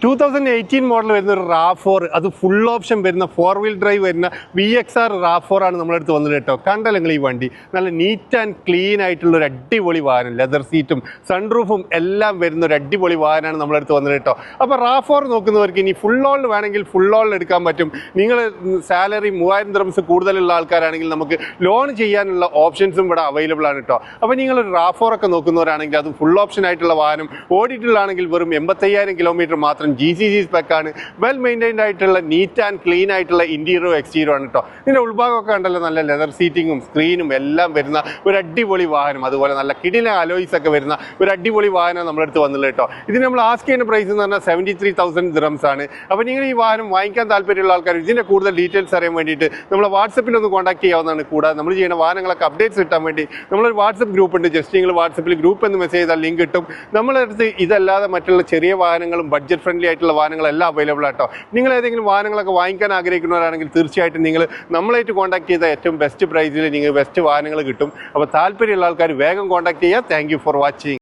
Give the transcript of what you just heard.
2018 model വരുന്ന ഒരു RAV4, അത് ഫുൾ ഓപ്ഷൻ വരുന്ന 4-വീൽ ഡ്രൈവ് വരുന്ന VXR RAV4 ആണ് നമ്മളടുത്ത് വന്നത് കേട്ടോ. കണ്ടല്ലോ നിങ്ങൾ ഈ വണ്ടി നല്ല നീറ്റ് ആൻഡ് ക്ലീൻ ആയിട്ടുള്ള ഒരു അടിപൊളി വാഹനം, ലെതർ സീറ്റും സൺറൂഫും എല്ലാം വരുന്ന ഒരു അടിപൊളി വാഹനമാണ് നമ്മളടുത്ത് വന്നത് കേട്ടോ. അപ്പോൾ RAV4 നോക്കുന്നവർക്ക് ഇനി ഫുൾ ഓൺ വേണമെങ്കിൽ ഫുൾ ഓൺ എടുക്കാൻ പറ്റും. നിങ്ങൾ സാലറി 3000 ദിർഹംസ് കൂടുതലുള്ള ആൾക്കാരാണെങ്കിൽ നമുക്ക് ലോൺ ചെയ്യാനുള്ള ഓപ്ഷൻസും ഇവിടെ അവൈലബിൾ ആണ് കേട്ടോ. അപ്പോൾ നിങ്ങൾ ഒരു RAV4 ഒക്കെ നോക്കുന്നവരാണെങ്കിൽ അത് ഫുൾ ഓപ്ഷൻ ആയിട്ടുള്ള വാഹനം ഓടിയിട്ടുള്ളതാണെങ്കിൽ വെറും 85,000 കിലോമീറ്റർ മാത്രം GCC സ്പെക്കാണ്. വെൽ മെയിൻറ്റൈൻഡ് ആയിട്ടുള്ള നീറ്റ് ആൻഡ് ക്ലീൻ ആയിട്ടുള്ള ഇന്റീരിയറും എക്സ്റ്റീരിയറും ആണ് കേട്ടോ. ഇതിൻ്റെ ഉൾഭാഗമൊക്കെ കണ്ടല്ലോ, നല്ല ലെതർ സീറ്റിങ്ങും സ്ക്രീനും എല്ലാം വരുന്ന ഒരു അടിപൊളി വാഹനം. അതുപോലെ നല്ല കിടിലൻ അലോയ്സ് ഒക്കെ വരുന്ന ഒരു അടിപൊളി വാഹനം നമ്മളടുത്ത് വന്നുള്ളത് കേട്ടോ. ഇതിന് നമ്മൾ ആസ്ക് ചെയ്യുന്ന പ്രൈസ് എന്ന് പറഞ്ഞാൽ 73,000 ദിർഹംസ് ആണ്. അപ്പോൾ നിങ്ങൾ ഈ വാഹനം വാങ്ങിക്കാൻ താല്പര്യമുള്ള ആൾക്കാർ ഇതിൻ്റെ കൂടുതൽ ഡീറ്റെയിൽസ് അറിയാൻ വേണ്ടിയിട്ട് നമ്മളെ വാട്സപ്പിൽ ഒന്ന് കോൺടാക്ട് ചെയ്യാവുന്നതാണ്. കൂടാതെ നമ്മൾ ചെയ്യുന്ന വാഹനങ്ങളൊക്കെ അപ്ഡേറ്റ്സ് കിട്ടാൻ വേണ്ടി നമ്മളൊരു വാട്സപ്പ് ഗ്രൂപ്പ് ഉണ്ട്. ജസ്റ്റ് നിങ്ങൾ വാട്സപ്പിൽ ഗ്രൂപ്പ് എന്ന് മെസ്സേജ് ചെയ്താൽ ലിങ്ക് കിട്ടും. നമ്മളടുത്ത് ഇതല്ലാതെ മറ്റുള്ള ചെറിയ വാഹനങ്ങളും ബഡ്ജറ്റ് ഫ്രണ്ട്ലി ആയിട്ടുള്ള വാഹനങ്ങളെല്ലാം അവൈലബിൾ ആട്ടോ. നിങ്ങൾ ഏതെങ്കിലും വാഹനങ്ങളൊക്കെ വാങ്ങിക്കാൻ ആഗ്രഹിക്കുന്നവരാണെങ്കിൽ തീർച്ചയായിട്ടും നിങ്ങൾ നമ്മളായിട്ട് കോൺടാക്ട് ചെയ്ത ഏറ്റവും ബെസ്റ്റ് പ്രൈസിൽ നിങ്ങൾ ബെസ്റ്റ് വാഹനങ്ങൾ കിട്ടും. അപ്പോൾ താല്പര്യമുള്ള ആൾക്കാർ വേഗം കോൺടാക്ട് ചെയ്യുക. Thank you for watching.